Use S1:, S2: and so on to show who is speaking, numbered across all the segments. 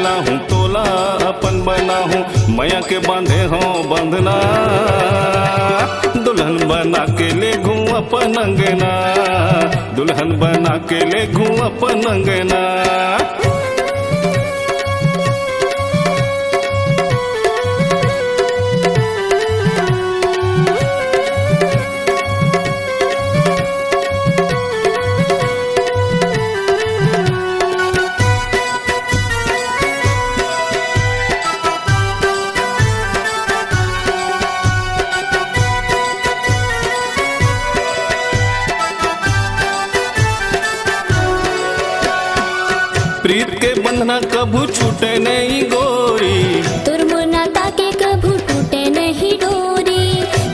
S1: मेला हूँ तोला अपन बना हूँ, मैया के बांधे हो बंधना, दुल्हन बना के ले घूं अपन अंगना, दुल्हन बना के ले घूं अपन अंगना। प्रीत के बंधना कभू छूटे नहीं गोरी,
S2: तोर मोर नाता के कभू टूटे नहीं डोरी,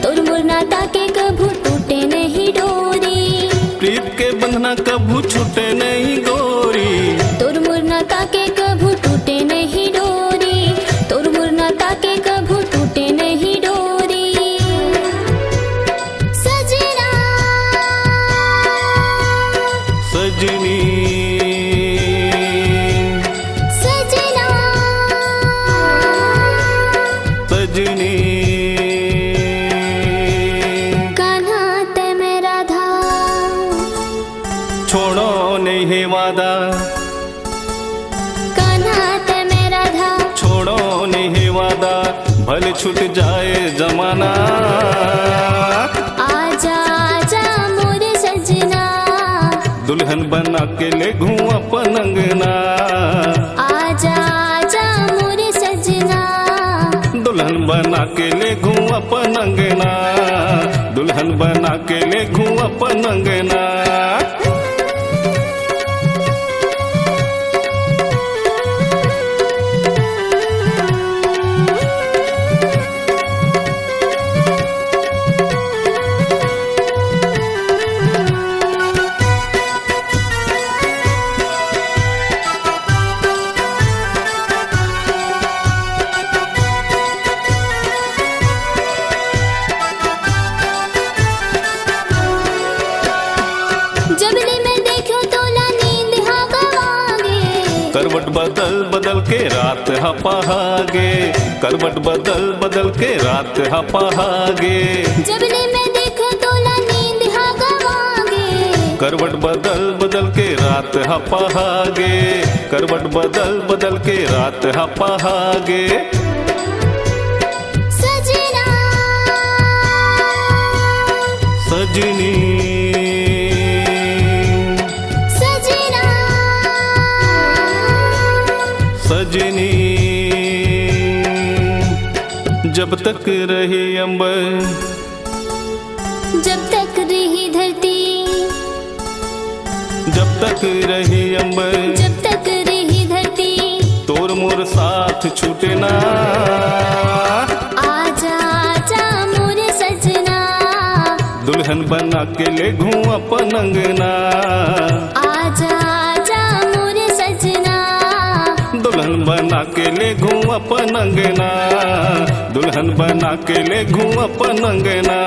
S2: तोर मोर नाता के कभू टूटे नहीं डोरी।
S1: प्रीत के बंधना कभू छूटे नहीं गोरी,
S2: तोर मोर नाता के कभू टूटे नहीं डोरी, तोर मोर नाता के कभू टूटे नहीं डोरी। सजना
S1: सजनी सजनी,
S2: कान्हा ते मैं राधा,
S1: छोड़ो नहीं है वादा,
S2: कान्हा ते मैं राधा,
S1: छोड़ो नहीं है वादा, भले छूट जाए जमाना।
S2: आजा आजा मोरे सजना,
S1: दुल्हन बना के ले घूं अपन अंगना,
S2: आजा आजा मोरे सजना,
S1: दुल्हन बना के ले घूं अपन अंगना, दुल्हन बना के ले घूं अपन अंगना।
S2: जबले में देखो तोला नींद हा गवागे,
S1: करवट बदल बदल के रात हा पहागे, करवट बदल बदल के रात हा पहागे।
S2: जबले में देखो तोला नींद हा गवागे,
S1: करवट बदल बदल के रात हा पहागे, करवट बदल बदल के रात हा पहागे।
S2: सजना
S1: सजनी
S2: सजना
S1: सजनी, जब तक रही अंबर,
S2: जब तक रही धरती,
S1: जब तक रही अंबर,
S2: जब तक रही धरती,
S1: तोर मोर साथ छूटे ना।
S2: आजा आजा मोरे सजना,
S1: दुल्हन बना के ले घूं अपन अंगना,
S2: आजा आजा मोरे सजना,
S1: दुल्हन बना के ले घूं अपन अंगना, दुल्हन बना के ले घूं अपन अंगना।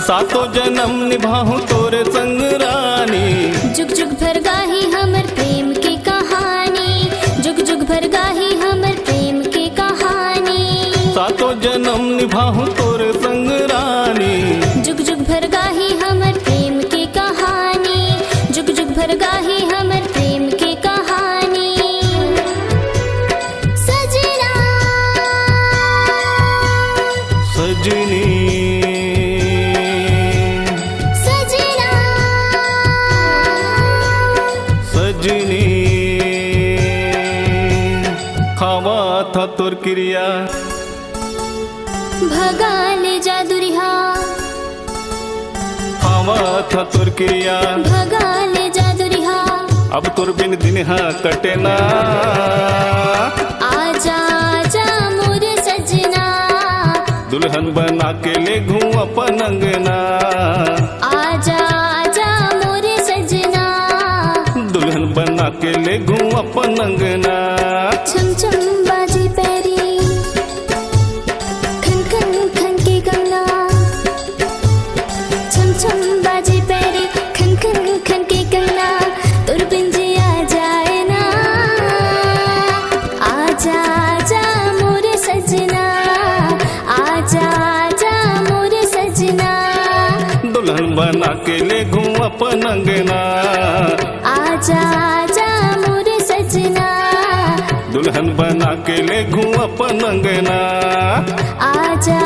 S1: सातों जन्म निभाऊं तोरे संग रानी,
S2: जुग जुग भर गाही हमर प्रेम की कहानी, जुग जुग भर गाही हमर प्रेम की कहानी।
S1: सातों जन्म निभाऊं तोरे संग रानी,
S2: जुग जुग भर गाही हमर प्रेम की कहानी, जुग जुग भर गाही हमर प्रेम की कहानी। सजना
S1: सजनी
S2: सजना
S1: सजनी, खावा था तोर क्रिया,
S2: भगा ले जादुरिहा,
S1: खावा था तोर क्रिया,
S2: भगा ले जादुरिहा।
S1: अब तोर बिन दिन हा कटे ना। दुल्हन बना के ले घूं अपन अंगना।
S2: आजा आजा मोरे सजना,
S1: दुल्हन बना के ले घूं अपन अंगना।
S2: छम छम बाजी पैरी, खन खन खन के कंगना। छम छम बाजी पैरी, खन खन खन के कंगना। तोर बिंजे आ जाए ना, आजा आजा मोरे सजना, आजा आजा मोरे सजना।
S1: दुल्हन बना के ले घूं अपन अंगना।
S2: आजा आजा मोरे सजना,
S1: दुल्हन बना के ले घूं अपन अंगना।
S2: आजा